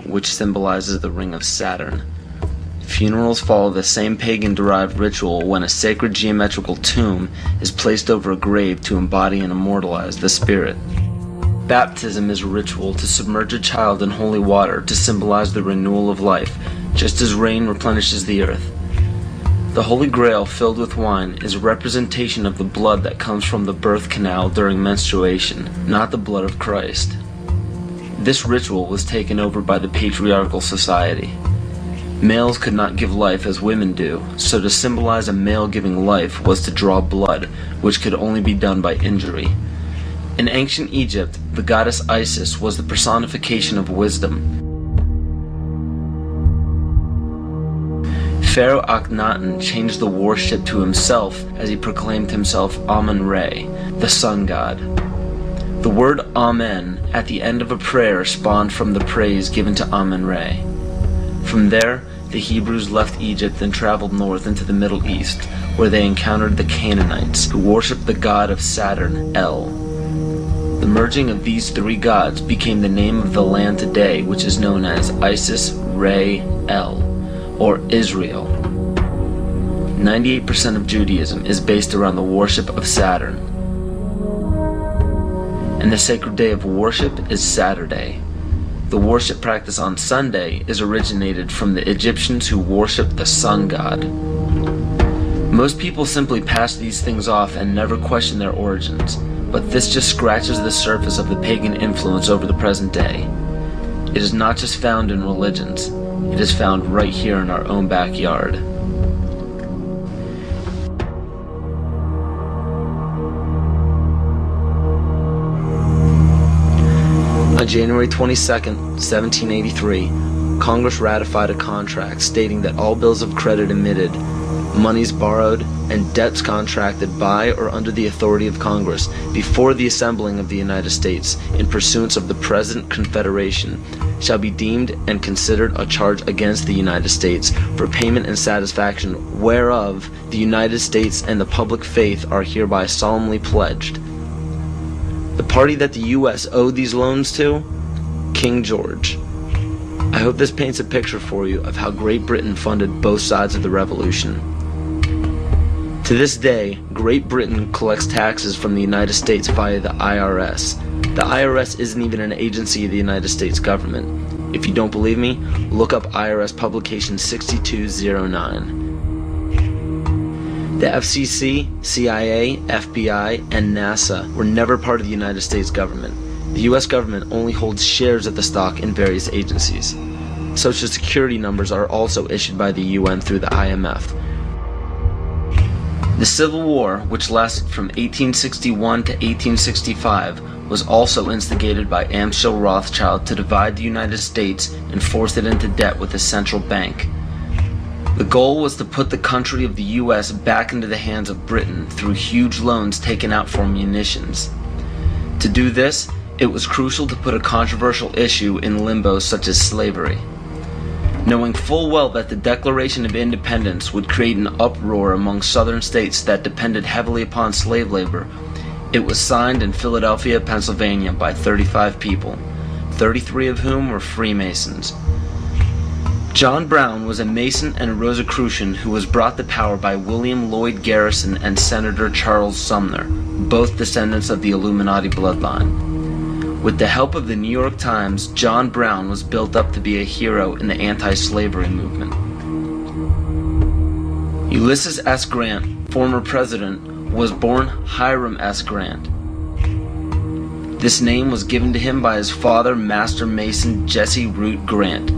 which symbolizes the ring of Saturn. Funerals follow the same pagan-derived ritual when a sacred geometrical tomb is placed over a grave to embody and immortalize the spirit. Baptism is a ritual to submerge a child in holy water to symbolize the renewal of life, just as rain replenishes the earth. The Holy Grail filled with wine is a representation of the blood that comes from the birth canal during menstruation, not the blood of Christ. This ritual was taken over by the patriarchal society. Males could not give life as women do, so to symbolize a male giving life was to draw blood, which could only be done by injury. In ancient Egypt, the goddess Isis was the personification of wisdom. Pharaoh Akhenaten changed the worship to himself as he proclaimed himself Amun-Re, the sun god. The word Amen at the end of a prayer spawned from the praise given to Amun-Re. From there, the Hebrews left Egypt and traveled north into the Middle East, where they encountered the Canaanites, who worshipped the god of Saturn, El. The merging of these three gods became the name of the land today, which is known as Isis, Re, El, or Israel. 98% of Judaism is based around the worship of Saturn. And the sacred day of worship is Saturday. The worship practice on Sunday is originated from the Egyptians who worshipped the sun god. Most people simply pass these things off and never question their origins, but this just scratches the surface of the pagan influence over the present day. It is not just found in religions, it is found right here in our own backyard. On January 22, 1783, Congress ratified a contract stating that all bills of credit emitted, monies borrowed, and debts contracted by or under the authority of Congress before the assembling of the United States in pursuance of the present Confederation shall be deemed and considered a charge against the United States for payment and satisfaction whereof the United States and the public faith are hereby solemnly pledged. The party that the U.S. owed these loans to? King George. I hope this paints a picture for you of how Great Britain funded both sides of the Revolution. To this day, Great Britain collects taxes from the United States via the IRS. The IRS isn't even an agency of the United States government. If you don't believe me, look up IRS publication 6209. The FCC, CIA, FBI, and NASA were never part of the United States government. The U.S. government only holds shares of the stock in various agencies. Social Security numbers are also issued by the UN through the IMF. The Civil War, which lasted from 1861 to 1865, was also instigated by Amschel Rothschild to divide the United States and force it into debt with a central bank. The goal was to put the country of the U.S. back into the hands of Britain through huge loans taken out for munitions. To do this, it was crucial to put a controversial issue in limbo such as slavery. Knowing full well that the Declaration of Independence would create an uproar among southern states that depended heavily upon slave labor, it was signed in Philadelphia, Pennsylvania by 35 people, 33 of whom were Freemasons. John Brown was a Mason and a Rosicrucian who was brought to power by William Lloyd Garrison and Senator Charles Sumner, both descendants of the Illuminati bloodline. With the help of the New York Times, John Brown was built up to be a hero in the anti-slavery movement. Ulysses S. Grant, former president, was born Hiram S. Grant. This name was given to him by his father, Master Mason Jesse Root Grant.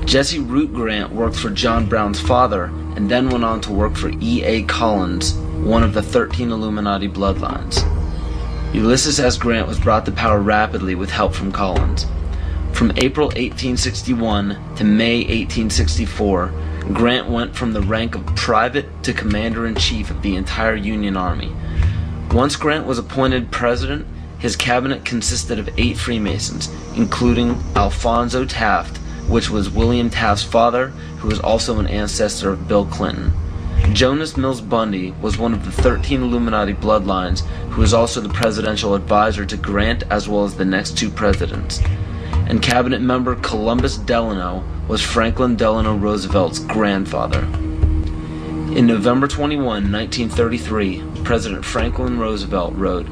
Jesse Root Grant worked for John Brown's father and then went on to work for E.A. Collins, one of the 13 Illuminati bloodlines. Ulysses S. Grant was brought to power rapidly with help from Collins. From April 1861 to May 1864, Grant went from the rank of private to commander-in-chief of the entire Union Army. Once Grant was appointed president, his cabinet consisted of 8 Freemasons, including Alphonso Taft, which was William Taft's father, who was also an ancestor of Bill Clinton. Jonas Mills Bundy was one of the 13 Illuminati bloodlines, who was also the presidential advisor to Grant as well as the next 2 presidents. and cabinet member Columbus Delano was Franklin Delano Roosevelt's grandfather. In November 21, 1933, President Franklin Roosevelt wrote,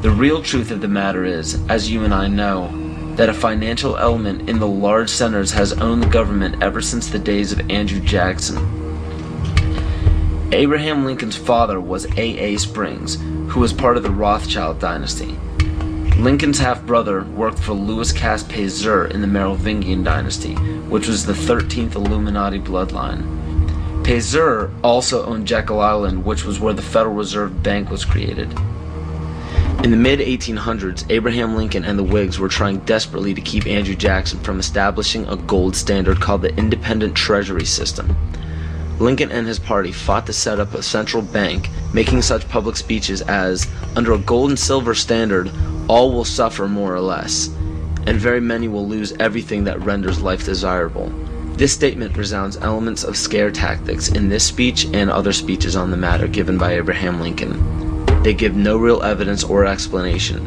"The real truth of the matter is, as you and I know, that a financial element in the large centers has owned the government ever since the days of Andrew Jackson." Abraham Lincoln's father was A.A. Springs, who was part of the Rothschild dynasty. Lincoln's half-brother worked for Louis Pasteur in the Merovingian dynasty, which was the 13th Illuminati bloodline. Pasteur also owned Jekyll Island, which was where the Federal Reserve Bank was created. In the mid-1800s, Abraham Lincoln and the Whigs were trying desperately to keep Andrew Jackson from establishing a gold standard called the Independent Treasury System. Lincoln and his party fought to set up a central bank, making such public speeches as, "Under a gold and silver standard, all will suffer more or less, and very many will lose everything that renders life desirable." This statement resounds elements of scare tactics in this speech and other speeches on the matter given by Abraham Lincoln. They give no real evidence or explanation.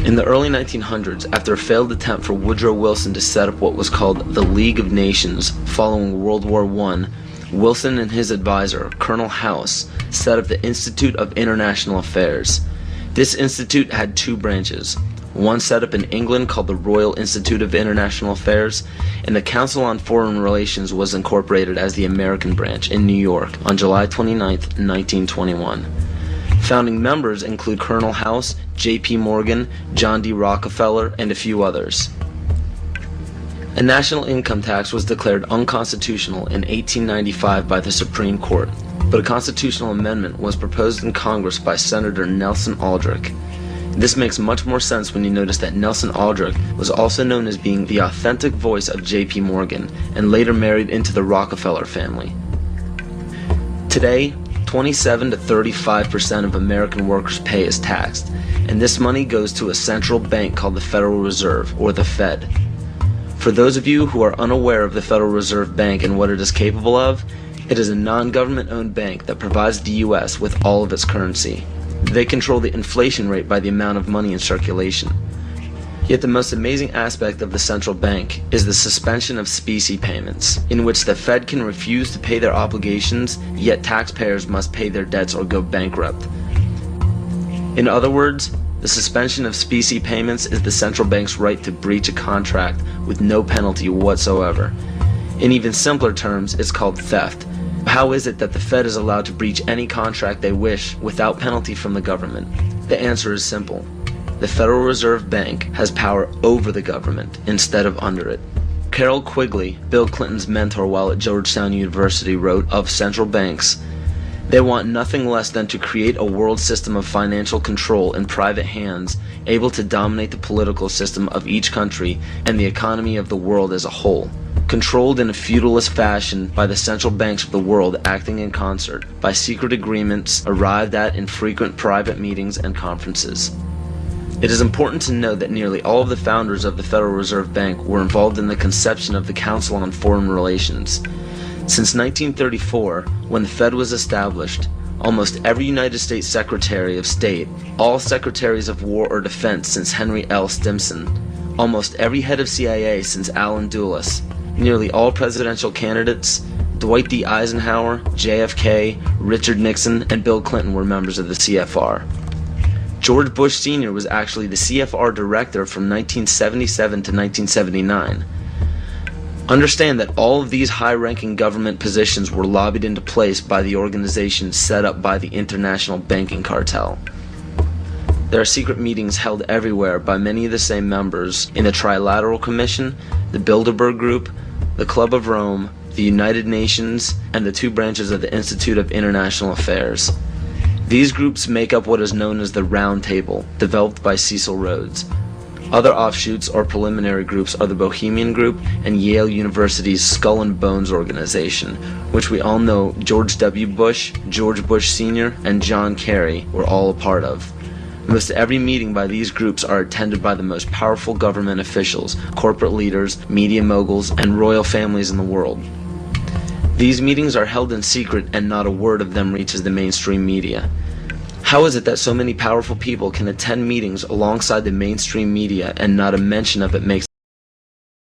In the early 1900s, after a failed attempt for Woodrow Wilson to set up what was called the League of Nations following World War I, Wilson and his advisor, Colonel House, set up the Institute of International Affairs. This institute had two branches, one set up in England called the Royal Institute of International Affairs, and the Council on Foreign Relations was incorporated as the American branch in New York on July 29, 1921. Founding members include Colonel House, J.P. Morgan, John D. Rockefeller, and a few others. A national income tax was declared unconstitutional in 1895 by the Supreme Court, but a constitutional amendment was proposed in Congress by Senator Nelson Aldrich. This makes much more sense when you notice that Nelson Aldrich was also known as being the authentic voice of J.P. Morgan and later married into the Rockefeller family. Today, 27 to 35% of American workers' pay is taxed, and this money goes to a central bank called the Federal Reserve, or the Fed. For those of you who are unaware of the Federal Reserve Bank and what it is capable of, it is a non-government-owned bank that provides the U.S. with all of its currency. They control the inflation rate by the amount of money in circulation. Yet the most amazing aspect of the central bank is the suspension of specie payments, in which the Fed can refuse to pay their obligations, yet taxpayers must pay their debts or go bankrupt. In other words, the suspension of specie payments is the central bank's right to breach a contract with no penalty whatsoever. In even simpler terms, it's called theft. How is it that the Fed is allowed to breach any contract they wish without penalty from the government? The answer is simple. The Federal Reserve Bank has power over the government instead of under it. Carroll Quigley, Bill Clinton's mentor while at Georgetown University, wrote of central banks, "They want nothing less than to create a world system of financial control in private hands, able to dominate the political system of each country and the economy of the world as a whole, controlled in a feudalist fashion by the central banks of the world acting in concert, by secret agreements arrived at in frequent private meetings and conferences." It is important to note that nearly all of the founders of the Federal Reserve Bank were involved in the conception of the Council on Foreign Relations. Since 1934, when the Fed was established, almost every United States Secretary of State, all Secretaries of War or Defense since Henry L. Stimson, almost every head of CIA since Allen Dulles, nearly all presidential candidates, Dwight D. Eisenhower, JFK, Richard Nixon, and Bill Clinton were members of the CFR. George Bush Sr. was actually the CFR director from 1977 to 1979. Understand that all of these high-ranking government positions were lobbied into place by the organization set up by the international banking cartel. There are secret meetings held everywhere by many of the same members in the Trilateral Commission, the Bilderberg Group, the Club of Rome, the United Nations, and the two branches of the Institute of International Affairs. These groups make up what is known as the Round Table, developed by Cecil Rhodes. Other offshoots or preliminary groups are the Bohemian Group and Yale University's Skull and Bones organization, which we all know George W. Bush, George Bush Sr., and John Kerry were all a part of. Most every meeting by these groups are attended by the most powerful government officials, corporate leaders, media moguls, and royal families in the world. These meetings are held in secret and not a word of them reaches the mainstream media. How is it that so many powerful people can attend meetings alongside the mainstream media and not a mention of it makes